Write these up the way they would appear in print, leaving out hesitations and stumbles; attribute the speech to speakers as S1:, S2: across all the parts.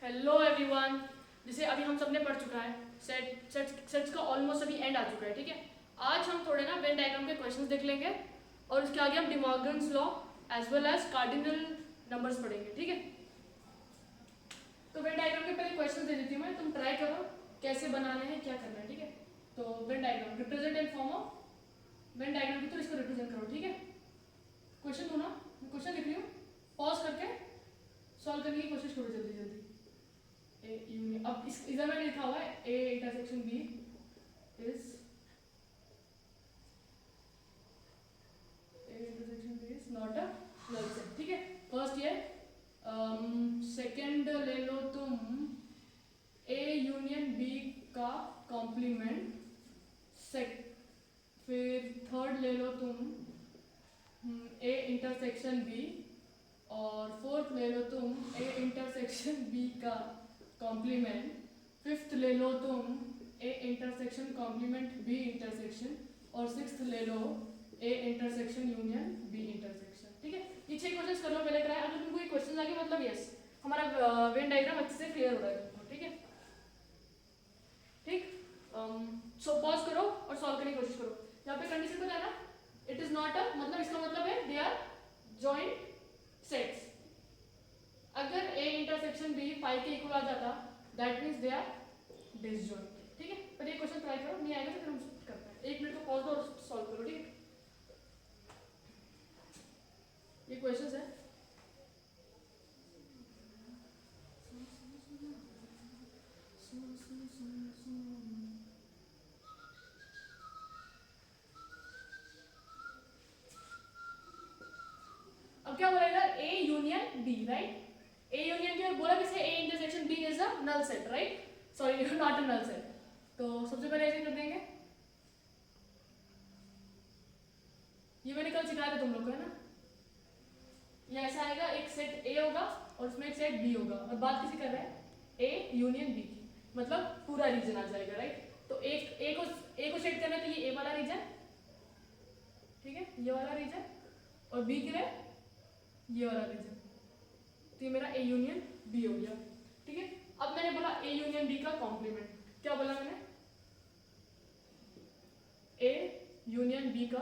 S1: Hello everyone. जैसे अभी हम सबने पढ़ चुका है सेट्स का ऑलमोस्ट अभी एंड आ चुका है, ठीक है। आज हम थोड़े ना वेन डायग्राम के क्वेश्चंस देख लेंगे और उसके आगे हम De Morgan's law as well as cardinal numbers पढ़ेंगे, ठीक है। तो वेन डायग्राम के पहले क्वेश्चन दे देती हूँ मैं, तुम ट्राई करो कैसे बनाने हैं, क्या करना है, ठीक है। तो Venn diagram represent in form of Venn diagram की, तो इसको रिप्रेजेंट करो, ठीक है। क्वेश्चन दो ना, मैं क्वेश्चन लिख रही हूँ, पॉज करके सॉल्व करने की कोशिश करो जल्दी जल्दी। अब इधर मैंने लिखा हुआ है A intersection B is not a null set, ठीक है। फर्स्ट ये सेकंड ले लो तुम ए यूनियन बी का कॉम्प्लीमेंट, फिर थर्ड ले लो तुम ए इंटरसेक्शन बी, और फोर्थ ले लो तुम ए इंटरसेक्शन बी का कॉम्प्लीमेंट, फिफ्थ ले लो तुम A intersection complement B intersection, और सिक्स्थ ले लो A intersection union B intersection, ठीक है। ये 6 क्वेश्चंस कर लो पहले ट्राई। अगर तुमको ये क्वेश्चन आगे मतलब यस हमारा वेन डायग्राम अच्छे से क्लियर हो रहा है तुमको, ठीक है। ठीक, सो पॉज करो और सॉल्व करने की कोशिश करो। यहाँ पे कंडीशन पता है ना, इट इज नॉट अ, मतलब इसका मतलब है दे आर जॉइंट सेट्स। अगर ए इंटरसेक्शन बी 5 के इक्वल आ जाता that means they are disjoint, ठीक है। पर ये क्वेश्चन ट्राई करो, नहीं आएगा तो फिर हम करते हैं। 1 मिनट को पॉज दो और सॉल्व करो, ठीक है। ये क्वेश्चंस है, अब क्या बोलेगा A union B, right. A union B और बोला किसे A intersection B is a null set, right, sorry not a null set. तो सबसे पहले ऐसे कर देंगे, ये मैंने कल सिखाया था तुम लोग को, है ना। ये ऐसा आएगा, एक सेट ए होगा और उसमें एक सेट बी होगा, और बात किसी कर रहे हैं ए यूनियन बी की, मतलब पूरा रीजन आ जाएगा, राइट। तो एक ए को सेट करना है तो ये ए वाला रीजन, ठीक है, ये वाला रीजन, और बी के लिए ये वाला रीजन, तो ये मेरा ए यूनियन बी हो गया, ठीक है। अब मैंने बोला ए यूनियन बी का कॉम्प्लीमेंट, क्या बोला मैंने, ए यूनियन बी का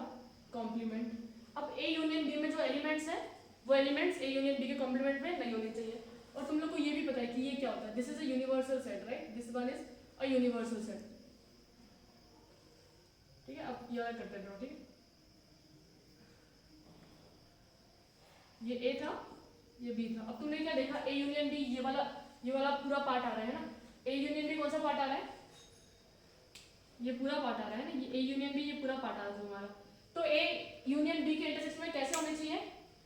S1: कॉम्प्लीमेंट। अब ए यूनियन बी में जो एलिमेंट्स है वो एलिमेंट्स ए यूनियन बी के कॉम्प्लीमेंट में नहीं होने चाहिए। और तुम लोग को ये भी पता है कि ये क्या होता है, this is a universal set, right, this one is a universal set, ठीक है। अब ये वाला करते हैं, ठीक है। ये ए था, ये बी था। अब तुमने क्या देखा, ए यूनियन बी, ये वाला पूरा पार्ट आ रहा है ना। ए यूनियन बी कौन सा पार्ट आ रहा है, ये पूरा पार्ट आ रहा है ना, ये ए यूनियन बी, ये पूरा पार्ट आ रहा है हमारा। तो ए यूनियन बी के इंटरसेक्शन में कैसे होने चाहिए,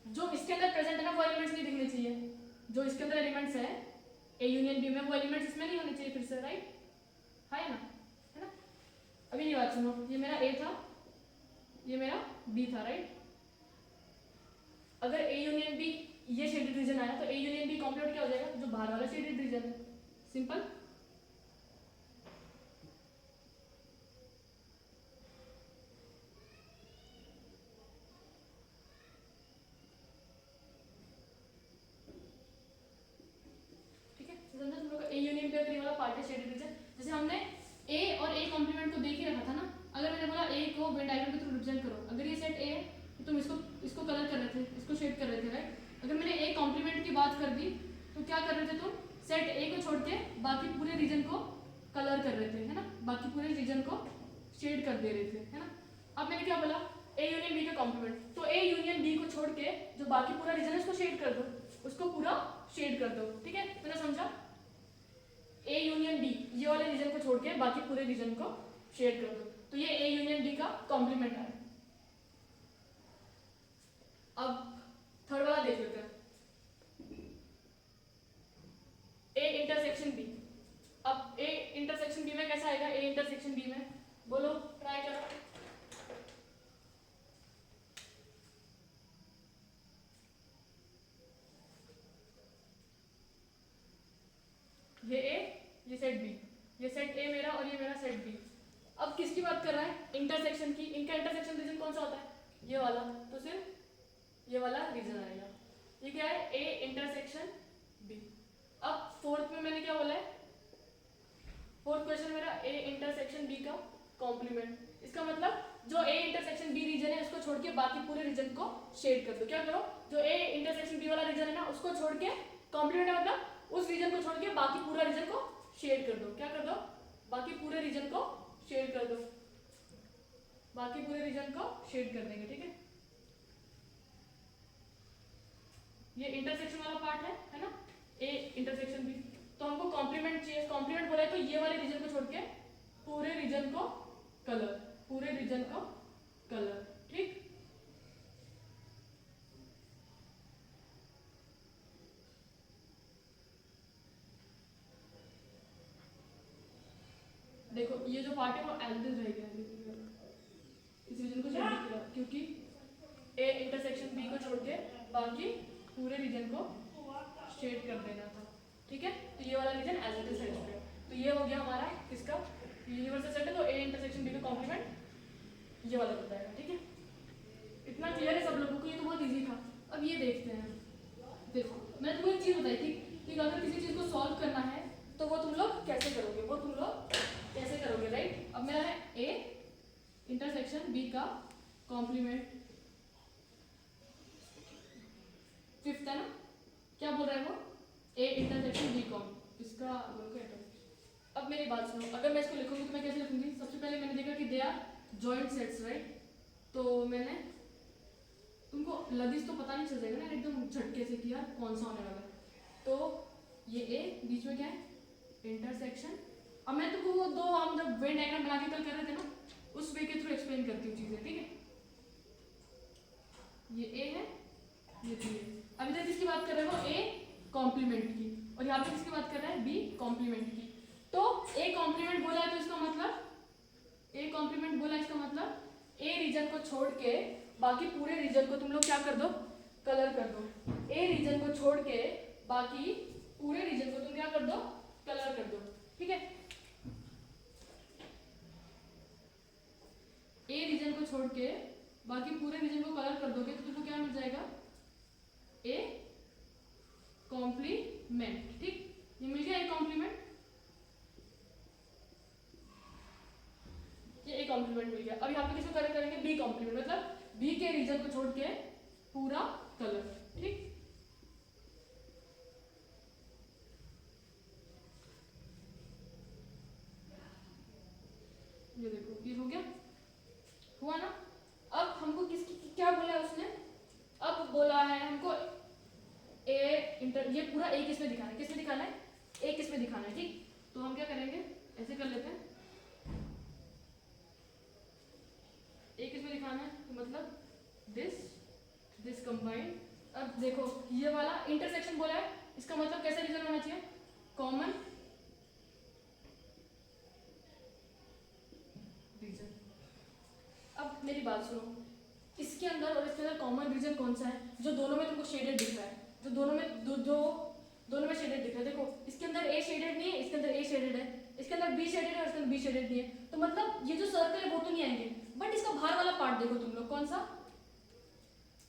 S1: जो इसके अंदर प्रेजेंट है ना वो एलिमेंट्स नहीं दिखने चाहिए, जो इसके अंदर एलिमेंट्स है ए यूनियन बी में वो एलिमेंट्स इसमें नहीं होने चाहिए फिर से, राइट, है ना, है ना। अभी ये बात सुनो, ये मेरा ए था, ये मेरा बी था, राइट। अगर ए यूनियन बी ये शेडेड रीजन आया तो ए यूनियन बी कॉम्प्लीमेंट क्या हो जाएगा, जो बाहर वाला शेडेड रीजन है, सिंपल। ठीक है, समझा तुम लोग, ए यूनियन बी अगर ये वाला पार्ट है शेडेड रीजन, जैसे हमने ए और ए कॉम्प्लीमेंट को देख ही रखा था ना। अगर मैंने बोला ए को वेन डायग्राम के थ्रू रिप्रेजेंट करो, अगर ये सेट ए है तो तुम इसको कलर कर रहे थे, इसको शेड कर रहे थे, राइट। अगर मैंने ए कॉम्प्लीमेंट की बात कर दी तो क्या कर रहे थे तुम, सेट ए को छोड़ के बाकी पूरे रीजन को कलर कर रहे थे, है ना, बाकी पूरे रीजन को शेड कर दे रहे थे, है ना। अब मैंने क्या बोला, ए यूनियन बी का कॉम्प्लीमेंट, तो ए यूनियन बी को छोड़ के जो बाकी पूरा रीजन है उसको शेड कर दो, उसको पूरा शेड कर दो, ठीक है। मैंने समझा, ए यूनियन बी ये वाले रीजन को छोड़ के बाकी पूरे रीजन को शेड कर दो, तो ये ए यूनियन बी का कॉम्प्लीमेंट है। अब थर्ड वाला देख लेते हैं, ए इंटरसेक्शन बी। अब ए इंटरसेक्शन बी में कैसा आएगा, ए इंटरसेक्शन बी में बोलो, ट्राई करो। ये ए, ये सेट बी, ये सेट ए मेरा और ये मेरा सेट बी। अब किसकी बात कर रहा है, इंटरसेक्शन की। इनका इंटरसेक्शन रीजन कौन सा होता है, ये वाला, तो सिर्फ ये वाला रीजन आएगा। ये क्या है, ए इंटरसेक्शन बी। अब फोर्थ में मैंने बी का कॉम्प्लीमेंट। इसका मतलब जो ए इंटरसेक्शन बी रीजन है उसको छोड़ के बाकी पूरे रीजन को शेड कर दो। क्या करो, जो ए इंटरसेक्शन बी वाला रीजन है ना उसको छोड़ के, कॉम्प्लीमेंट मतलब उस रीजन को छोड़ के बाकी पूरा रीजन को शेड कर दो। क्या कर दो, बाकी पूरे रीजन को शेड कर दो, बाकी पूरे रीजन को शेड कर देंगे। ठीक है, ये इंटरसेक्शन वाला पार्ट है ना, ए इंटरसेक्शन बी। तो हमको कॉम्प्लीमेंट चाहिए, कॉम्प्लीमेंट बोला है तो ये वाले रीजन को छोड़ के पूरे रीजन को कलर, पूरे रीजन को कलर। ठीक, देखो ये जो पार्ट है वो एज इट इज रहेगा, इस रीजन को शेड किया क्योंकि ए इंटरसेक्शन बी को छोड़ के बाकी पूरे रीजन को शेड कर देना था। ठीक है, तो ये वाला रीजन एज इट इज है। तो ये हो गया हमारा किसका, यूनिवर्सल सेट है तो ए इंटरसेक्शन बी का कॉम्प्लीमेंट ये वाला बन जाएगा। ठीक है, इतना क्लियर है सब लोगों को, ये तो बहुत इजी था। अब ये देखते हैं, देखो मैंने तुमको एक चीज बताई थी कि अगर किसी चीज को सॉल्व करना है तो वो तुम लोग कैसे करोगे, वो तुम लोग कैसे करोगे, राइट। अब मेरा है ए इंटरसेक्शन बी का कॉम्प्लीमेंट, फिफ्थ है ना, क्या बोल रहा है वो, ए इंटरसेक्शन बी कॉम, इसका दोनों का इंटरसेक्शन। अब मेरी बात सुनो, अगर मैं इसको लिखूंगी तो मैं कैसे लिखूंगी, सबसे पहले मैंने देखा कि they are joint sets, right. तो मैंने तुमको लदिश तो पता नहीं चल जाएगा ना एकदम झटके से कि यार कौन सा होने वाला है। तो ये ए बीच में क्या है, इंटरसेक्शन। अब मैं तुमको वो दो हम जब वेन डायग्राम बना के कल कर रहे थे ना, उस वे के थ्रू एक्सप्लेन करती हूँ चीजें। ठीक है, ये ए है, ये बी है। अभी तक किसकी बात कर रहे हो, ए कॉम्प्लीमेंट की, और यहाँ पे किसकी बात कर रहा है, बी कॉम्प्लीमेंट की। तो ए कॉम्प्लीमेंट बोला है तो इसका मतलब, ए कॉम्प्लीमेंट बोला इसका मतलब ए रीजन को छोड़ के बाकी पूरे रीजन को तुम लोग क्या कर दो, कलर कर दो। ए रीजन को छोड़ के बाकी पूरे रीजन को तुम क्या कर दो, कलर कर दो। ठीक है, ए रीजन को छोड़ के बाकी पूरे रीजन को कलर कर दोगे तो तुमको क्या मिल जाएगा, ए कॉम्प्लीमेंट। ठीक, ये मिल गया ए कॉम्प्लीमेंट, ये ए कॉम्प्लीमेंट मिल गया। अब यहाँ पे किसको कलर करेंगे, बी कॉम्प्लीमेंट, मतलब बी के रीजन को छोड़ के पूरा कलर। ठीक, ये देखो ये हो गया, हुआ ना। अब हमको किसकी क्या बोला है उसने, अब बोला है हमको ए इंटर, ये पूरा ए किसमें दिखाना है, किसमें दिखाना है, ए किसमें दिखाना है। ठीक, तो हम क्या करेंगे, ऐसे कर लेते हैं, ए किसमें दिखाना है तो मतलब दिस कंबाइंड। अब देखो ये वाला इंटरसेक्शन बोला है, इसका मतलब कैसा रीजन होना चाहिए, कॉमन रीजन। अब मेरी बात सुनो, इसके अंदर और इसके अंदर कॉमन रीजन कौन सा है, जो दोनों में तुमको शेडेड दिख रहा है, जो दोनों में दोनों में शेडेड दिख रहा है। देखो इसके अंदर ए शेडेड नहीं है, इसके अंदर ए शेडेड है, इसके अंदर बी शेडेड है और इसके अंदर बी शेडेड नहीं है। तो मतलब ये जो सर्कल है वो तो नहीं आएंगे, बट इसका बाहर वाला पार्ट देखो तुम लोग, कौन सा,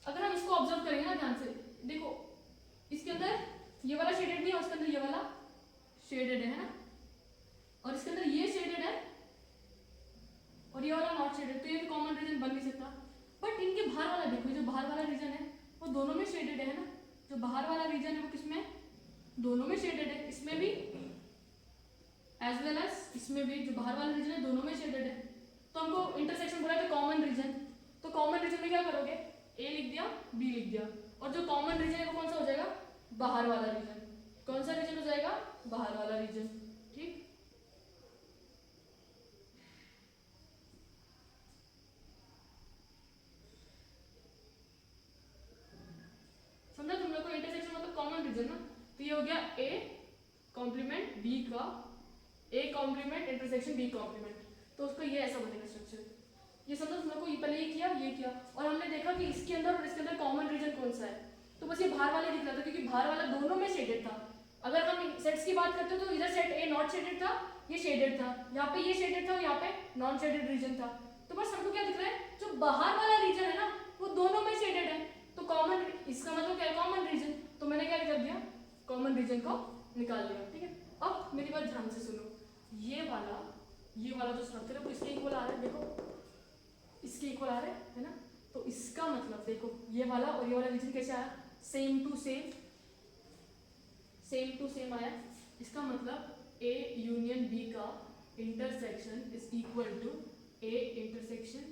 S1: अगर हम इसको ऑब्जर्व करेंगे ना ध्यान से, देखो इसके अंदर ये वाला शेडेड नहीं है और इसके अंदर ये वाला शेडेड है ना, और इसके अंदर ये शेडेड है और ये वाला नॉट शेडेड, तो ये कॉमन रीजन बन नहीं सकता। बट इनके बाहर वाला देखो, जो बाहर वाला रीजन है वो दोनों में शेडेड है ना, जो बाहर वाला रीजन है वो किसमें, दोनों में शेडेड है, इसमें भी एज वेल एज इसमें भी, जो बाहर वाला रीजन है दोनों में शेडेड है। तो हमको इंटरसेक्शन बोला है कॉमन रीजन, तो कॉमन रीजन में क्या करोगे, ए लिख दिया, बी लिख दिया, और जो कॉमन रीजन है वो कौन सा हो जाएगा, बाहर वाला रीजन। कौन सा रीजन हो जाएगा, बाहर वाला रीजन। ठीक, समझा तुम लोग को, इंटरसेक्शन मतलब कॉमन रीजन ना। तो ये हो गया ए कॉम्प्लीमेंट बी का, A complement intersection B complement, तो उसको ये ऐसा बनेगा स्ट्रक्चर। ये समझो तुम लोग को, ये पहले ये किया और हमने देखा कि इसके अंदर और इसके अंदर कॉमन रीजन कौन सा है, तो बस ये बाहर वाले दिख रहा था क्योंकि बाहर वाला दोनों में शेडेड था। अगर हम सेट्स की बात करते तो इधर सेट ए नॉट शेडेड था, ये शेडेड था, यहाँ पे ये शेडेड था और यहाँ पे नॉन शेडेड रीजन था। तो बस हमको क्या दिख रहा है, जो बाहर वाला रीजन है ना वो दोनों में शेडेड है, तो कॉमन, इसका मतलब क्या है, कॉमन रीजन। तो मैंने क्या कर दिया, कॉमन रीजन को निकाल लिया। ठीक है, अब मेरी बात ध्यान से सुनो, ये वाला ये वाला जो स्ट्रक्चर है वो इसके इक्वल आ रहा है, देखो इसके इक्वल आ रहा है ना। तो इसका मतलब देखो ये वाला और ये वाला रीजन कैसे आया, same to same, same to same आया। इसका मतलब ए यूनियन बी का intersection is equal to A intersection.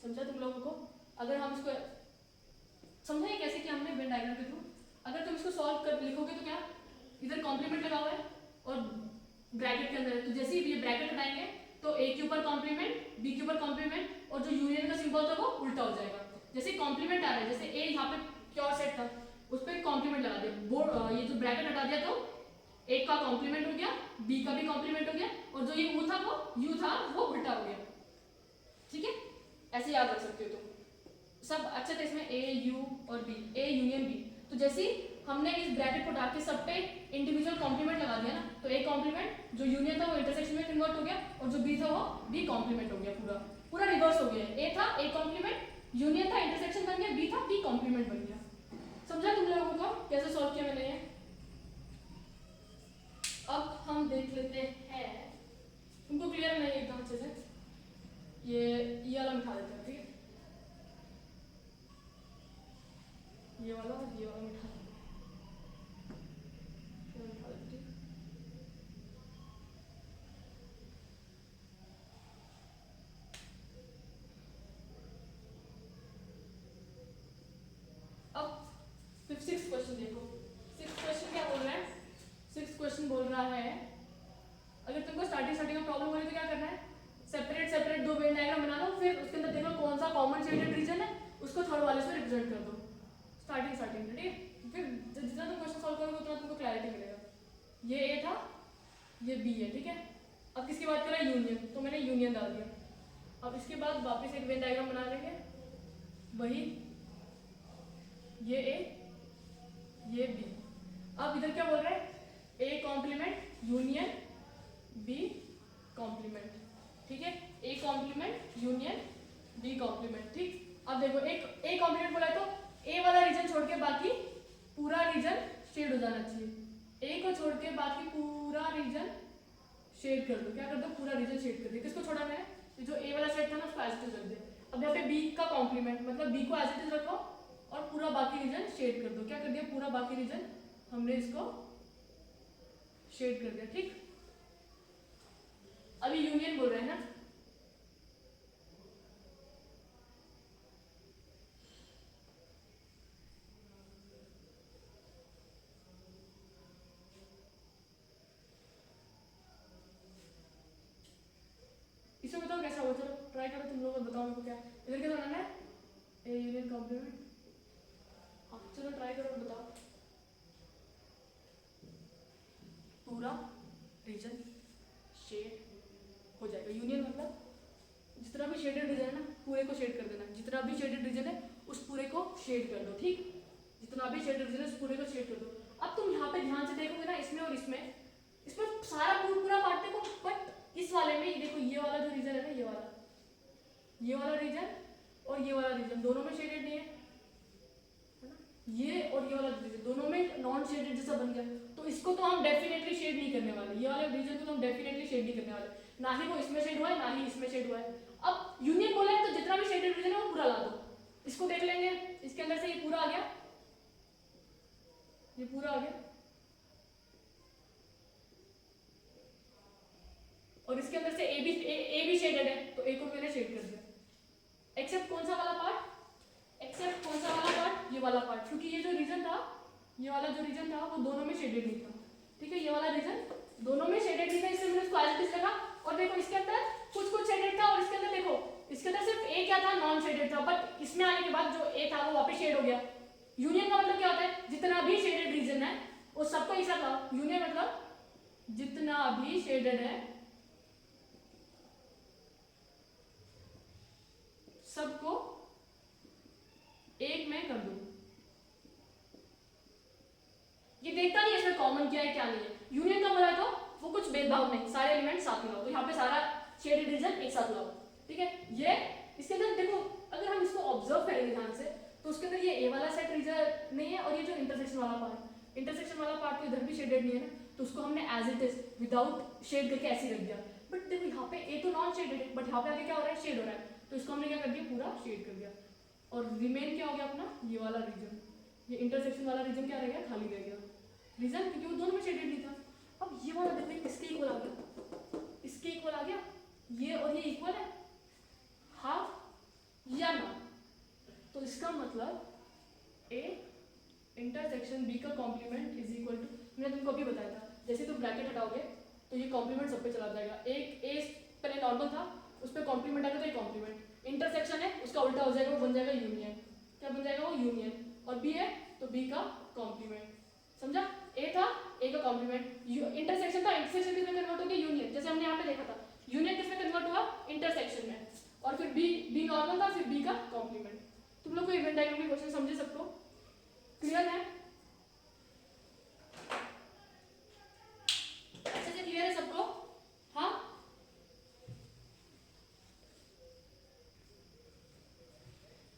S1: समझा तुम लोगों को? अगर हम इसको समझाएं कैसे कि हमने वेन डायग्राम के थ्रू, अगर तुम इसको सॉल्व कर लिखोगे तो क्या, इधर कॉम्प्लीमेंट लगा हुआ है और ब्रैकेट के अंदर है, तो जैसे ही ये ब्रैकेट हटाएंगे तो ए के ऊपर कॉम्प्लीमेंट, बी के ऊपर कॉम्प्लीमेंट, और जो यूनियन का सिंबल था वो उल्टा हो जाएगा। जैसे कॉम्प्लीमेंट आ रहा है, जैसे ए यहाँ पे प्योर सेट था उस पर कॉम्प्लीमेंट लगा दिया, ये जो ब्रैकेट हटा दिया तो एक का कॉम्प्लीमेंट हो गया, बी का भी कॉम्प्लीमेंट हो गया, और जो ये यू था वो उल्टा हो गया। ठीक है, ऐसे याद रख सकते हो तुम सब। अच्छा था इसमें ए यू और बी, ए यूनियन बी, तो जैसे हमने इस ब्रैकेट को हटा के सब पे इंडिविजुअल कॉम्प्लीमेंट लगा दिया ना, तो ए कॉम्प्लीमेंट जो यूनियन था वो इंटरसेक्शन में कन्वर्ट हो गया, और जो बी था वो बी कॉम्प्लीमेंट हो गया, पूरा पूरा रिवर्स हो गया। ए था ए कॉम्प्लीमेंट, यूनियन था इंटरसेक्शन बन गया, बी था बी कॉम्प्लीमेंट बन गया। समझा तुम लोगों को कैसे सॉल्व किया मैंने ये? अब हम देख लेते हैं, तुमको क्लियर नहीं एकदम अच्छे से, ये वाला मिटा देते हैं, ठीक है, ये वाला मिटा देते हैं। अब 6th क्वेश्चन देखो, 6th क्वेश्चन क्या बोल रहा है? 6th क्वेश्चन बोल रहा है अगर तुमको स्टार्टिंग में प्रॉब्लम हो रही है तो क्या करना है, सेपरेट दो वेन डायग्राम बना लो, फिर उसके अंदर देखो कौन सा कॉमन शेडेड रीजन है उसको थर्ड वाले से रिप्रेजेंट कर दो स्टार्टिंग में, ठीक है। फिर जितना तुम क्वेश्चन सॉल्व करोगे उतना तुमको क्लैरिटी मिलेगा। ये ए था, ये बी है, ठीक है। अब किसकी बात कर रहा है, यूनियन, तो मैंने यूनियन डाल दिया। अब इसके बाद वापस एक वेन डायग्राम बना लेंगे, वही ये ए ये बी। अब इधर क्या बोल रहा है, A complement union B complement, ठीक है, A complement union B complement, ठीक। अब देखो एक ए कॉम्प्लीमेंट बोला है तो ए वाला रीजन छोड़ के बाकी पूरा रीजन शेड हो जाना चाहिए। ए को छोड़ के बाकी पूरा रीजन शेड कर दो, क्या कर दो, पूरा रीजन शेड कर दिया। किसको छोड़ा मैंने, जो ए वाला सेट था ना उसको एज इट इज रख दिया। अब यहाँ पे बी का कॉम्प्लीमेंट मतलब बी को एज इट इज रखो और पूरा बाकी रीजन शेड कर दो। क्या कर दिया, पूरा बाकी रीजन हमने इसको शेड कर दिया, ठीक। अभी यूनियन बोल रहे हैं ना, इसको बताओ कैसा होगा, चलो ट्राई करो तुम लोग, बताओ मेरे को क्या इधर क्या बनाना है, ए यूनियन कॉम्प्लीमेंट। हाँ चलो ट्राई करो, बताओ। पूरा रीजन शेड हो जाएगा, यूनियन मतलब जितना भी शेडेड रीजन है ना पूरे को शेड कर देना, जितना भी शेडेड रीजन है उस पूरे को शेड कर दो, ठीक। जितना भी शेडेड रीजन है उस पूरे को शेड कर दो। अब तुम यहाँ पे ध्यान से देखोगे ना, इसमें और इसमें सारा पूरा पार्ट देखो, बट इस वाले में देखो ये वाला जो रीजन है ना, ये वाला रीजन और ये वाला रीजन दोनों में शेडेड नहीं है ना, ये और ये वाला रीजन दोनों में नॉन शेडेड जैसा बन गया, तो इसको तो हम डेफिनेटली शेड नहीं करने वाले, ये वाले रीजन को तो हम डेफिनेटली शेड नहीं करने वाले, ना ही वो इसमें शेड हुआ है ना ही इसमें शेड हुआ है। अब यूनियन बोला है तो जितना भी शेडेड रीजन है वो पूरा ला दो। इसको देख लेंगे, इसके अंदर से ये पूरा आ गया, ये पूरा आ गया, और इसके अंदर से ए भी शेडेड है तो ए को मैंने शेड कर दिया, एक्सेप्ट कौन सा वाला पार्ट, एक्सेप्ट कौन सा वाला पार्ट, ये वाला पार्ट, क्योंकि ये जो रीजन था, ये वाला जो रीजन था वो दोनों में शेडेड नहीं था, ठीक है। ये वाला रीजन दोनों में शेडेड नहीं था, इसलिए मैंने इसको एज इट इज रखा। और देखो इसके अंदर कुछ शेडेड था और इसके अंदर देखो इसके अंदर सिर्फ ए क्या था, नॉन शेडेड था, बट इसमें आने के बाद जो ए था वो वापस शेड हो गया। यूनियन का मतलब क्या होता है, जितना भी शेडेड रीजन है वो सबको एक साथ लाओ। यूनियन मतलब जितना भी शेडेड है सबको एक में कर दो। ये देखता नहीं है इसमें कॉमन क्या है क्या नहीं है। यूनियन का बोला तो वो कुछ भेदभाव नहीं, सारे एलिमेंट साथ में लाओ, तो यहाँ पे सारा शेडेड रीजन एक साथ लाओ, ठीक है। ये इसके अंदर देखो, अगर हम इसको ऑब्जर्व करेंगे ध्यान से तो उसके अंदर ये ए वाला सेट रीजन नहीं है और ये जो इंटरसेक्शन वाला पार्ट, इंटरसेक्शन वाला पार्ट तो इधर भी शेडेड नहीं है ना, तो उसको हमने as it is without shade करके ऐसे ही रख दिया। बट देखो यहाँ पे ए तो नॉन शेडेड है, बट यहाँ पे आगे क्या हो रहा है, शेड हो रहा है, तो इसको हमने क्या कर दिया, पूरा शेड कर दिया। और रिमेन क्या हो गया अपना, ये वाला रीजन, ये इंटरसेक्शन वाला रीजन क्या रह गया, खाली रह गया। रीजन क्योंकि वो दोनों में शेडेड नहीं था। अब ये वाला देखो इसके इक्वल आ गया, इसके इक्वल आ गया, ये और ये इक्वल है, हाफ या ना, तो इसका मतलब ए इंटरसेक्शन बी का कॉम्प्लीमेंट इज इक्वल टू, मैंने तुमको अभी बताया था, जैसे तुम ब्रैकेट हटाओगे तो ये कॉम्प्लीमेंट सब पे चला जाएगा। एक ए पहले नॉर्मल था, उस पर कॉम्प्लीमेंट आएगा तो ये कॉम्प्लीमेंट, इंटरसेक्शन है उसका उल्टा हो जाएगा, वो बन जाएगा यूनियन। क्या बन जाएगा, वो यूनियन, और बी है तो बी का कॉम्प्लीमेंट। समझा, ए था ए का कॉम्प्लीमेंट, इंटरसेक्शन था, इंटरसेक्शन किसमें कन्वर्ट हो गया, यूनियन, जैसे हमने यहाँ पे देखा था, यूनियन किसमें कन्वर्ट हुआ, इंटरसेक्शन में, और फिर बी नॉर्मल था, फिर बी का कॉम्प्लीमेंट। तुम लोग को इवेंट डायग्राम के क्वेश्चन समझे सबको, क्लियर है, अच्छे से क्लियर है सबको, हाँ।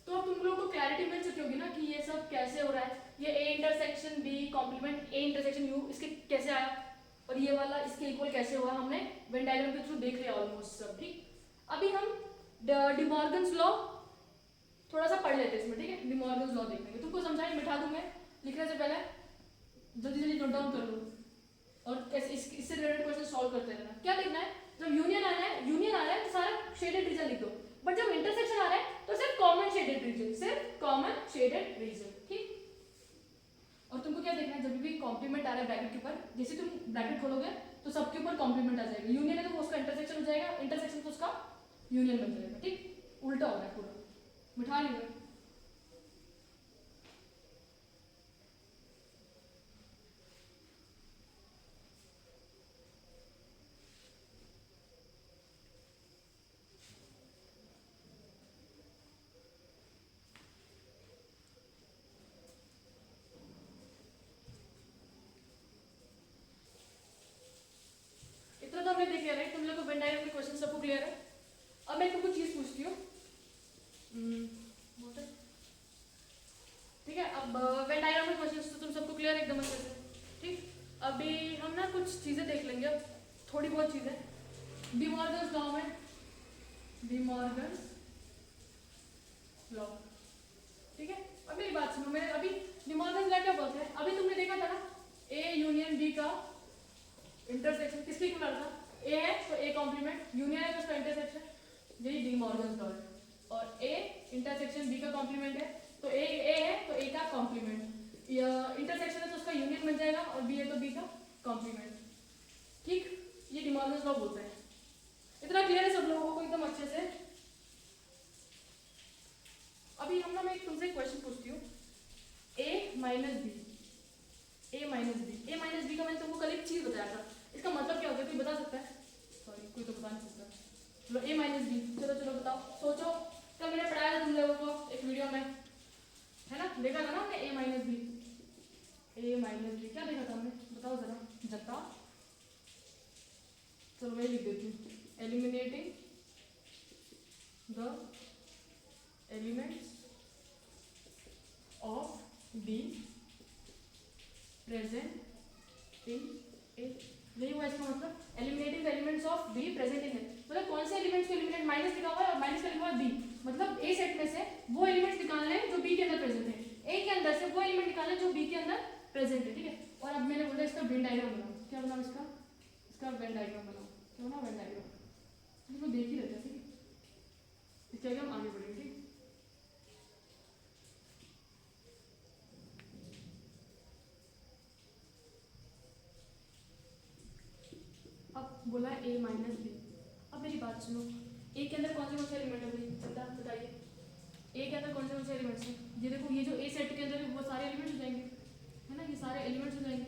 S1: तो अब तुम लोग को क्लैरिटी मिल चुकी होगी ना कि ये सब कैसे हो रहा है, ये A intersection B complement A intersection U इसके कैसे आया, और ये वाला इसके इक्वल कैसे हुआ, हमने वेन डायग्राम के थ्रू देख लिया ऑलमोस्ट सब, ठीक। अभी हम डी मॉर्गन्स लॉ थोड़ा सा पढ़ लेते हैं इसमें, ठीक है, डी मॉर्गन्स लॉ देख लेंगे, तुमको समझाए मिटा दूं मैं लिखने से पहले, जल्दी जल्दी नोट डाउन कर लो और कैसे इससे रिलेटेड क्वेश्चन सॉल्व करते रहना। क्या देखना है, जब यूनियन आ रहा है तो सारा शेडेड रीजन लिख दो, बट जब इंटरसेक्शन आ रहा है तो सिर्फ कॉमन शेडेड रीजन, सिर्फ कॉमन शेडेड रीजन, ठीक। और तुमको क्या देखना है, जब भी कॉम्प्लीमेंट आ रहा है ब्रैकेट के ऊपर, जैसे तुम ब्रैकेट खोलोगे तो सबके ऊपर कॉम्प्लीमेंट आ जाएगा, यूनियन है तो उसका इंटरसेक्शन हो जाएगा, इंटरसेक्शन तो उसका यूनियन बन जाएगा, ठीक, उल्टा हो रहा है पूरा, बिठा लिया। इतना तो हमने देख लिया राइट, तुम लोग को वेन डायग्राम के क्वेश्चन सबको क्लियर है। अब मैं तुमको चीज पूछती हूँ, ठीक है, अब वेन डायग्राम के क्वेश्चन तो तुम सबको क्लियर एकदम अच्छे से, ठीक। अभी हम ना कुछ चीजें देख लेंगे, अब थोड़ी बहुत चीजें डी मॉर्गन्स लॉ में, डी मॉर्गन्स लॉ, ठीक है। अब मेरी बात सुनो, मैंने अभी डी मॉर्गन्स लॉ क्या बोलते हैं, अभी तुमने देखा था ना ए यूनियन बी का इंटरसेक्शन किसके इक्वल था, ए है तो ए कॉम्प्लीमेंट, यूनियन है तो उसका इंटरसेक्शन, यही डी मॉर्गन्स लॉ है, और ए इंटरसेक्शन बी का कॉम्प्लीमेंट है तो ए है तो ए का कॉम्प्लीमेंट, इंटरसेक्शन है तो उसका यूनियन बन जाएगा, और बी है तो बी का कॉम्प्लीमेंट, ठीक। ये डी मॉर्गन्स लॉ बोलते हैं। इतना क्लियर है सब लोगों को एकदम अच्छे से। अभी हम ना मैं तुमसे एक क्वेश्चन पूछती हूँ, ए माइनस बी, ए माइनस बी का मैंने तुमको कल एक चीज बताया था, इसका मतलब क्या होता है, कोई बता सकता है, सॉरी कोई तो बता नहीं सकता, चलो ए माइनस बी, चलो बताओ, सोचो, कल मैंने पढ़ाया था तुम लोगों को एक वीडियो में, है ना, देखा था ना हमने ए माइनस बी, क्या देखा था हमने, बताओ जरा, जता, चलो मैं लिख देती हूँ, eliminating the elements of B present in A, यही हुआ इसका मतलब, eliminating the elements of B present in A, मतलब कौन से एलिमेंट्स को एलिमिनेट, माइनस लिखा हुआ है और माइनस का लिखा हुआ है बी, मतलब ए सेट में से वो एलिमेंट्स निकालने हैं जो बी के अंदर प्रेजेंट है, ए के अंदर से वो एलिमेंट निकालने जो बी के अंदर प्रेजेंट है, ठीक है। और अब मैंने बोला इसका वेन डायग्राम बनाओ, क्या बनाओ इसका वेन डायग्राम बनाओ, क्या बनाओ वेन डायग्राम, इसको देख ही रहते हैं, ठीक है, इसके आगे हम आगे बढ़ेंगे, ठीक। अब बोला ए माइनस बी, अब मेरी बात सुनो, ए के अंदर कौन से एलिमेंट है भाई, चंदा बताइए, ए के अंदर कौन से एलिमेंट्स हैं, ये देखो, ये जो ए सेट के अंदर है वो सारे एलिमेंट्स हो जाएंगे, है ना, ये सारे एलिमेंट्स हो जाएंगे।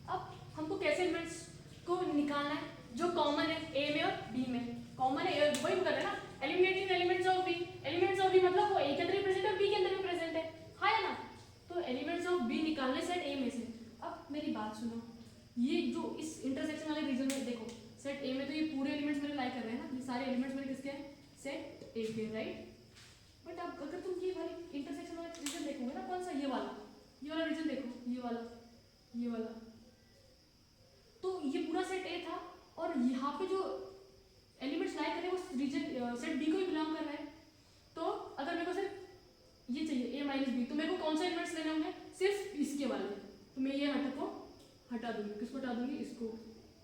S1: अब हमको कैसे एलिमेंट्स को निकालना है, जो कॉमन है ए में और बी में, कॉमन है वही कर रहे हैं ना, eliminating elements of B, elements of B मतलब वो ए के अंदर भी प्रेजेंट है, बी के अंदर भी प्रेजेंट है, हाँ या ना, तो एलिमेंट्स ऑफ बी निकालने सेट ए में से। अब मेरी बात सुनो, ये जो इस इंटरसेक्शन वाले रीजन में देखो, सेट ए में तो ये पूरे एलिमेंट्स मेरे लाई कर रहे हैं ना, ये सारे एलिमेंट्स मेरे किसके हैं, सेट ए के, राइट। बट अब अगर तुम ये वाली इंटरसेक्शन वाला रीजन देखोगे ना, कौन सा, ये वाला रीजन देखो, ये वाला, ये वाला। तो ये पूरा सेट ए था और यहाँ पे जो एलिमेंट्स लाई कर रहे हैं वो रीजन सेट बी को ही बिलोंग कर रहा है। तो अगर मेरे को सिर्फ ये चाहिए ए माइनस बी, तो मेरे को कौन से एलिमेंट्स लेने होंगे? सिर्फ इसके वाले। तो मैं ये हटा दूंगी। किसको हटा दूंगी? इसको।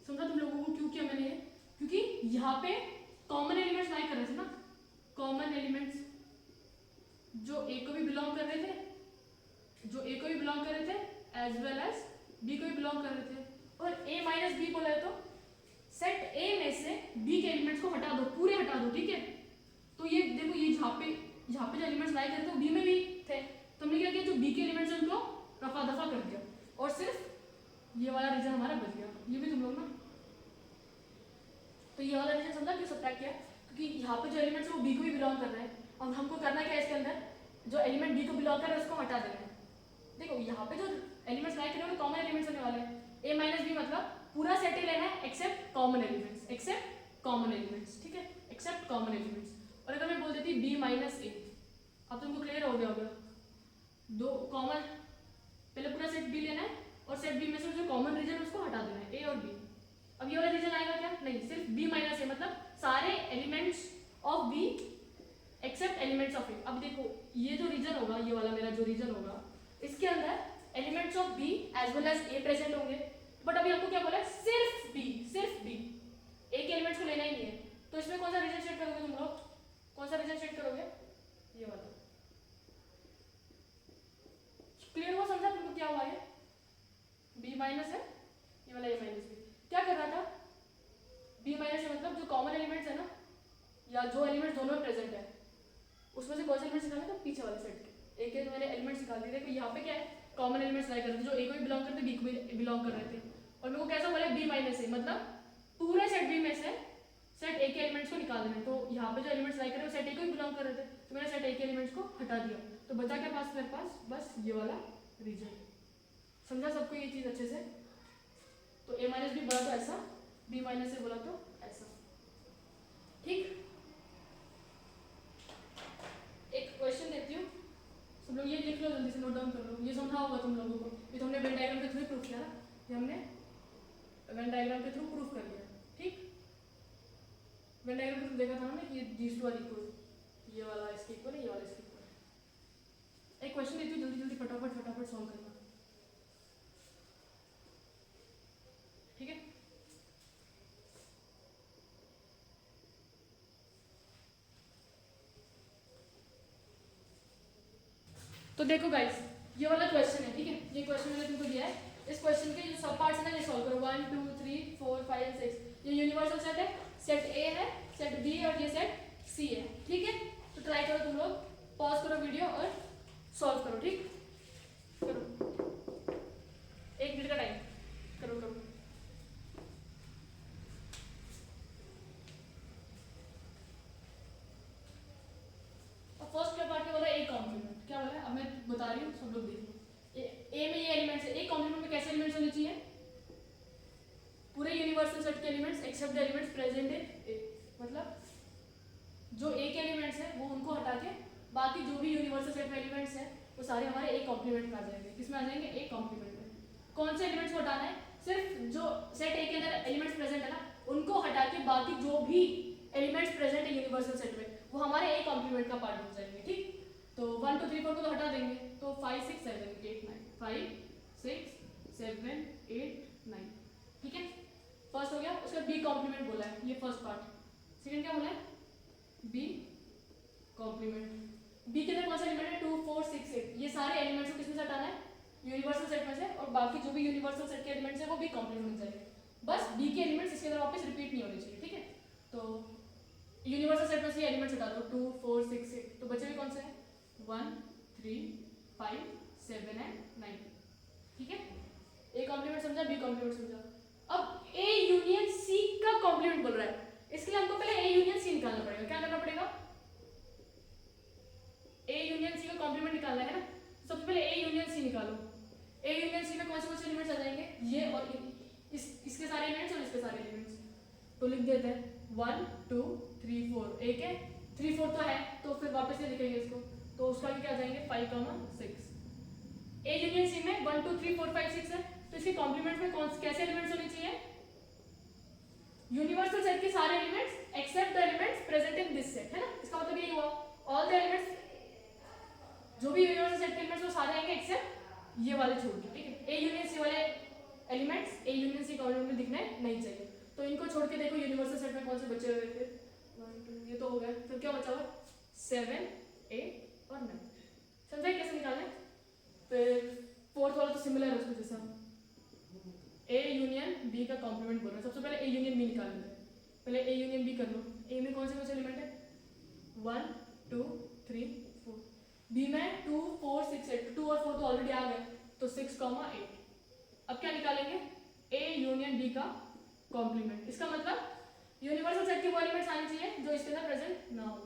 S1: समझा तुम लोगों को क्यों किया मैंने ये? क्योंकि यहाँ पे कॉमन एलिमेंट्स लाई कर रहे थे ना, कॉमन एलिमेंट्स जो ए को भी बिलोंग कर रहे थे, एज वेल एज बी को भी बिलोंग कर रहे थे। और ए माइनस बी बोला है तो सेट ए में से बी के एलिमेंट्स को हटा दो, पूरे हटा दो, ठीक है। तो ये देखो, ये यहाँ पे जो एलिमेंट्स लाई करते हैं बी में भी थे, तो हमने क्या किया, जो बी के एलिमेंट्स उनको रफा दफा कर दिया और सिर्फ ये वाला रीजन हमारा बच गया। ये भी तुम लोग ना, तो ये वाला रीजन समझा क्यों सब्ट्रैक्ट किया? क्योंकि यहाँ पे जो एलिमेंट्स है वो बी को भी बिलोंग कर रहे हैं और हमको करना क्या है इसके अंदर, जो एलिमेंट बी को बिलोंग कर रहे हैं उसको हटा देना है। देखो यहाँ पे जो एलिमेंट्स लाई कर रहे हैं कॉमन एलिमेंट्स होने वाले हैं। ए माइनस बी मतलब पूरा सेट ही लेना है एक्सेप्ट कॉमन एलिमेंट्स, ठीक है, एक्सेप्ट कॉमन एलिमेंट्स। और अगर मैं बोल देती बी माइनस ए, अब तुमको क्लियर हो गया होगा। दो कॉमन, पहले पूरा सेट बी लेना है और सेट बी में से जो कॉमन रीजन है उसको हटा देना है, ए और बी। अब ये वाला रीजन आएगा क्या? नहीं, सिर्फ बी माइनस ए, मतलब सारे elements of B except elements of A. अब देखो ये जो रीजन होगा, ये वाला मेरा जो रीजन होगा, इसके अंदर elements of B as well as A present होंगे। बट अभी हमको क्या बोला है? सिर्फ बी, ए के एलिमेंट्स को लेना ही नहीं है। तो इसमें कौन सा रीजन सेट करोगे तुम लोग? कौन सा रीजन सेट करोगे? ये वाला। क्लियर हुआ? समझा तुमको क्या हुआ? ये बी माइनस है, ये वाला ए माइनस बी। क्या कर रहा था? बी माइनस है मतलब जो कॉमन एलिमेंट्स है ना, या जो एलिमेंट्स दोनों में प्रेजेंट है, उसमें से कौन से एलिमेंट्स निकाले? तो पीछे वाले सेट के एक मैंने एलिमेंट्स निकाल दिए। देखो यहाँ पे क्या है, कॉमन एलिमेंट्स लाई कर रहे थे, जो ए को भी बिलोंग करते, बी को भी बिलोंग कर रहे थे। और मेरे को कैसा बोला? बी माइनस ए, मतलब पूरे सेट बी में से सेट ए के एलिमेंट्स को निकाल देना है। तो यहाँ पे जो एलिमेंट्स लाई कर रहे हैं सेट ए को भी बिलोंग कर रहे थे, तो मैंने सेट ए के एलिमेंट्स को हटा दिया। तो बचा क्या पास मेरे पास? बस ये वाला रीजन। समझा सबको ये चीज अच्छे से? तो ए माइनस बी बोला तो ऐसा, बी माइनस ए बोला तो ऐसा, ठीक। एक क्वेश्चन देती हूँ, सब लोग ये लिख लो, जल्दी से नोट डाउन कर लो। ये समझा होगा तुम लोगों को, ये तो हमने वेन डायग्राम के थ्रू प्रूफ किया ना, ये हमने वेन डायग्राम के थ्रू प्रूफ कर लिया, ठीक। वेन डायग्राम के थ्रू देखा था हमने कि दीस टू आर इक्वल, ये वाला इसके इक्वल है, ये वाला इसके इक्वल। एक क्वेश्चन देती हूँ, जल्दी जल्दी फटाफट सॉल्व करना, ठीक है। तो देखो गाइस, ये वाला क्वेश्चन है, ठीक है। ये क्वेश्चन मैंने तुमको दिया है। इस क्वेश्चन के जो सब पार्ट्स है ना, ये सॉल्व करो। 1 2 3 4 5 एंड 6 ये यूनिवर्सल सेट है, सेट ए है, सेट बी है और ये सेट सी है, ठीक है। तो ट्राई करो तुम लोग, पॉज करो वीडियो और सॉल्व करो, ठीक। करो, 1 मिनट का टाइम, करो। अब फर्स्ट क्या पार्ट में बोला? A complement. क्या बोला? अब मैं बता रही हूँ, सब लोग देखो। ए में ये एलिमेंट्स है, ए कॉम्प्लीमेंट में कैसे एलिमेंट्स होने चाहिए? पूरे यूनिवर्सल सेट के elements except the elements present in A, मतलब जो ए के एलिमेंट्स है वो उनको हटा के बाकी जो भी यूनिवर्सल सेट में एलिमेंट्स हैं वो सारे हमारे ए कॉम्प्लीमेंट में आ जाएंगे। किसमें आ जाएंगे? ए कॉम्प्लीमेंट में। कौन से एलिमेंट्स को हटाना है? सिर्फ जो सेट ए के अंदर एलिमेंट्स प्रेजेंट है ना, उनको हटा के बाकी जो भी एलिमेंट्स प्रेजेंट है यूनिवर्सल सेट में वो हमारे ए कॉम्प्लीमेंट का पार्ट बन जाएंगे, ठीक। तो 1 2 3 4 को तो हटा देंगे, तो 5 6 7 8 9 5 6 7 8 9, ठीक है। फर्स्ट हो गया। उसका बी कॉम्प्लीमेंट बोला है, ये फर्स्ट पार्ट। सेकंड क्या बोला है? B complement. बी के अंदर कौन सा एलिमेंट है? 2 4 6 8, ये सारे एलिमेंट्स को किसमें से हटाना है? यूनिवर्सल सेट में से, और बाकी जो भी यूनिवर्सल सेट के एलिमेंट्स है वो भी कॉम्प्लीमेंट में जाएंगे। बस बी के एलिमेंट्स इसके अंदर वापस रिपीट नहीं होने चाहिए, ठीक है। तो यूनिवर्सल सेट में से एलिमेंट्स हटा दो, 2 4 6 8, तो बचे भी कौन से हैं? 1 3 5 7 एंड 9, ठीक है। ए कॉम्प्लीमेंट समझा, बी कॉम्प्लीमेंट समझा। अब ए यूनियन सी का कॉम्प्लीमेंट बोल रहा है, इसके लिए हमको पहले ए यूनियन सी निकालना पड़ेगा। क्या करना पड़ेगा? ए यूनियन सी का कॉम्प्लीमेंट निकालना है ना, सबसे पहले ए यूनियन सी निकालो। ए यूनियन सी में कौन से एलिमेंट्स आ जाएंगे? ये और इसके सारे एलिमेंट्स और इसके सारे एलिमेंट्स। तो लिख देते हैं 1 2 3 4, एक है 3 4 तो है, तो फिर वापस से लिखेंगे इसको, तो उसका भी क्या आ जाएंगे? 5 6, ए यूनियन सी में 1 2 3 4 5 6 है, तो इसके कॉम्प्लीमेंट में कौन कैसे एलिमेंट्स होने चाहिए? यूनिवर्सल सेट के सारे elements except the elements present in this set, है ना? इसका मतलब यही हुआ ऑल द एलिमेंट्स, जो भी यूनिवर्सल सेट के एलिमेंट्स वो सारे आएंगे एक्सेप्ट ये वाले छोड़ के, ठीक है? ए यूनियन सी वाले elements A union C column में दिखने नहीं चाहिए, तो इनको छोड़ के देखो यूनिवर्सल सेट में कौन से बचे हुए थे? 1 2 ये तो हो गया, फिर क्या बचा हुआ? 7 8 और 9। समझा कैसे निकालना है? फिर फोर्थ वाला तो सिमिलर है उसके जैसा, ए यूनियन बी का कॉम्प्लीमेंट बोल रहे हैं। सबसे पहले ए यूनियन बी निकाल लेते हैं, पहले ए यूनियन बी कर लो। ए में कौन से एलिमेंट है? 1 2 3 4, बी में 2 4 6 8, 2 और 4 तो ऑलरेडी आ गए, तो 6 8। अब क्या निकालेंगे? ए यूनियन बी का कॉम्प्लीमेंट। इसका मतलब यूनिवर्सल सेट के वो एलिमेंट्स आने चाहिए जो इसके अंदर प्रेजेंट ना हो,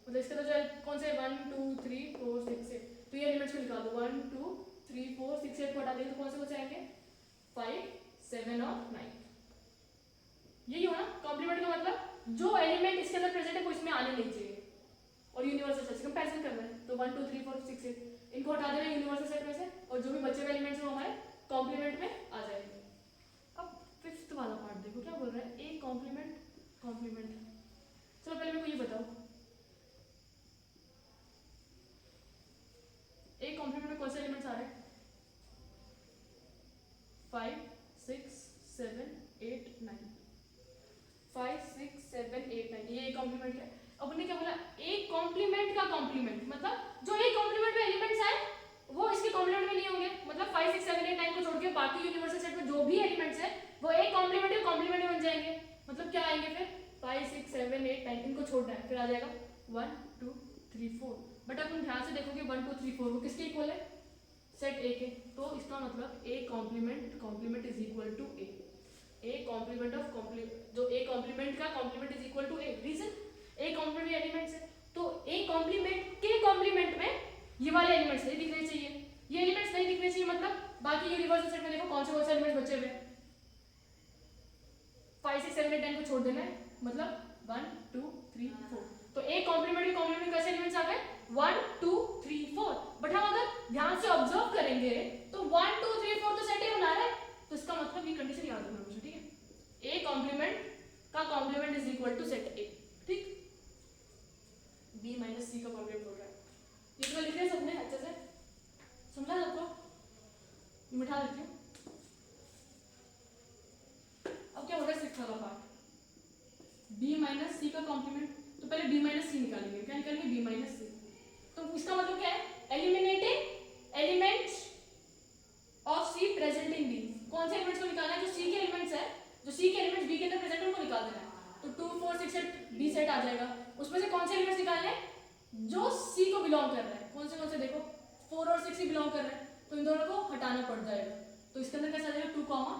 S1: मतलब इसके अंदर जो कौन से 1 2 3 4 6 8, तो ये एलिमेंट्स को निकाल दो। 1 2 3 4 6 8 को हटा देंगे तो कौन से बचाएंगे? 5 7 और 9। यही हो ना कॉम्प्लीमेंट का मतलब, जो एलिमेंट इसके अंदर प्रेजेंट है वो इसमें आने नहीं चाहिए, और यूनिवर्सल सेट से कंपैरिजन करना है, तो 1 2 3 4 6 8 इनको हटा देना यूनिवर्सल सेट में से, और जो भी बचे हुए एलिमेंट्स हैं वो हमारे कॉम्प्लीमेंट में आ जाएंगे। अब फिफ्थ वाला पार्ट देखो क्या बोल रहा है, ए कॉम्प्लीमेंट कॉम्प्लीमेंट। चलो पहले मेरे को ये बताओ, ए कॉम्प्लीमेंट में कौन से एलिमेंट्स आ रहे हैं? 5 6 7 8 9, 5 6 7 8 9, ये कॉम्प्लीमेंट है। अब उन्होंने क्या बोला? एक कॉम्प्लीमेंट का कॉम्प्लीमेंट, मतलब जो एक कॉम्प्लीमेंट में एलिमेंट्स आए वो इसके कॉम्प्लीमेंट में नहीं होंगे, मतलब 5 6 7 8 9 को छोड़ के बाकी यूनिवर्सल सेट में जो भी एलिमेंट्स है वो एक कॉम्प्लीमेंट के कॉम्प्लीमेंट में बन जाएंगे। मतलब क्या आएंगे फिर? 5 6 7 8 9 इनको छोड़ना है, फिर आ जाएगा 1 2 3 4। बट अब तुम ध्यान से देखोगे 1 2 3 4 वो किसके इक्वल है? सेट ए के, तो इसका मतलब A complement is equal to A. A complement of complement, जो ए कॉम्प्लीमेंट का complement is equal to A, region A complement elements है, तो ए कॉम्प्लीमेंट के कॉम्प्लीमेंट में ये वाले एलिमेंट्स नहीं दिखने चाहिए, ये एलिमेंट्स नहीं दिखने चाहिए, मतलब बाकी यूनिवर्सल सेट में देखो कौन से एलिमेंट्स बचे हुए? 5 6 7 8 9 को छोड़ देना है, मतलब 1 2 3 4, तो ए कॉम्प्लीमेंट के कॉम्प्लीमेंट कैसे एलिमेंट्स आ गए? 1 2 3 4। बट हम अगर ध्यान से ऑब्जर्व करेंगे तो 1 2 3 4 तो सेट ए बना रहा है, तो इसका मतलब ये कंडीशन याद रखना मुझे, ठीक है? ए कॉम्प्लीमेंट का complement is equal to set A, ठीक? बी माइनस सी का कॉम्प्लीमेंट बोल रहा है, ये तो लिख रहे हैं सबने अच्छे से, समझा सबको? मिठा देती हूँ। अब क्या हो रहा है सिक्स वाला पार्ट, बी माइनस सी का कॉम्प्लीमेंट। तो पहले बी माइनस सी निकालेंगे, क्या निकालेंगे? B minus C. तो इसका मतलब क्या है? Eliminating elements of C present in B. कौन से एलिमेंट्स को निकालना है? जो सी के एलिमेंट्स है, जो सी के एलिमेंट्स बी के अंदर प्रेजेंट है उनको निकाल देना है, तो 2 4 6 8 बी सेट आ जाएगा। उसमें से कौन से एलिमेंट्स निकालने हैं? जो सी को बिलोंग कर रहा है। कौन से देखो 4 और 6 ही बिलोंग कर रहे हैं, तो इन दोनों को हटाना पड़ जाएगा, तो इसके अंदर कैसा आ जाएगा? 2 8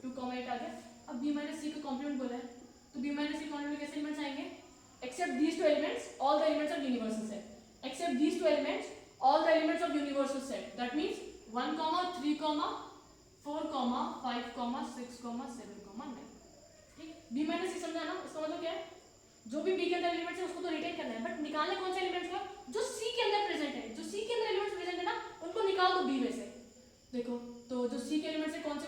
S1: 2 8 आ गया। अब बी माइनस सी का कॉम्प्लीमेंट बोला है, तो बी माइनस सी कॉम्प्लीमेंट कैसे एलिमेंट्स आएंगे? Except these two elements all the elements of universal set, except these two elements all the elements of universal set, that means 1 3 4 5 6 7 9, ठीक? बी माइनस सी समझा ना? इसका मतलब क्या है? जो भी बी के अंदर एलिमेंट्स है उसको तो रिटेन करना है, बट निकालना कौन से एलिमेंट्स का? जो सी के अंदर प्रेजेंट है, जो सी के अंदर एलिमेंट्स प्रेजेंट है ना उनको निकाल दो बी में से। देखो तो जो सी के एलिमेंट्स है कौन से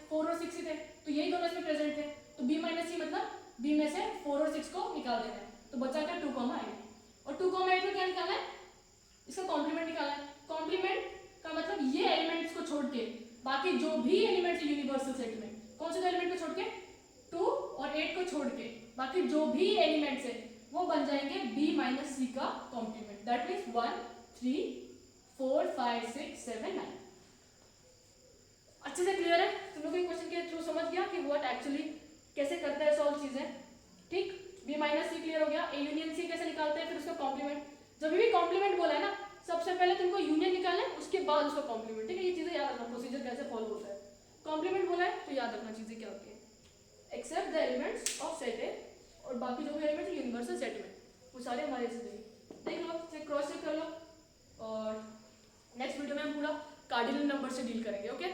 S1: 4 और 6 ही थे, तो यही दोनों इसमें प्रेजेंट थे, तो बी माइनस सी मतलब बी में से 4 और 6 को निकाल देना है, तो बचा क्या? 2 8। और 2 8 में क्या निकालना है? इसका कॉम्प्लीमेंट निकालना है। कॉम्प्लीमेंट का मतलब ये एलिमेंट्स को छोड़ के बाकी जो भी एलिमेंट्स है यूनिवर्सल सेट में, कौन से एलिमेंट को छोड़ के? 2 और 8 को छोड़ के बाकी जो भी एलिमेंट्स है वो बन जाएंगे बी माइनस सी का कॉम्प्लीमेंट, दैट मींस 1 3 4 5 6 7 9। अच्छे से क्लियर है? तुम लोग क्वेश्चन के थ्रू समझ गया कि व्हाट एक्चुअली कैसे करता है सॉल्व चीजें, ठीक? बी माइनस सी क्लियर हो गया। ए यूनियन सी कैसे निकालते हैं, फिर उसका कॉम्प्लीमेंट। जब भी कॉम्प्लीमेंट बोला है ना, सबसे पहले तुमको यूनियन निकालना है, उसके बाद उसका कॉम्प्लीमेंट, ठीक है? ये चीजें याद रखना, प्रोसीजर कैसे फॉलो होता है। कॉम्प्लीमेंट बोला है तो याद रखना चीजें क्या होती है, except the elements of set A, और बाकी जो भी एलिमेंट्स यूनिवर्सल सेट में वो सारे हमारे से देख लो, चेक क्रॉस चेक कर लो, और नेक्स्ट वीडियो में हम पूरा कार्डिनल नंबर से डील करेंगे, ओके?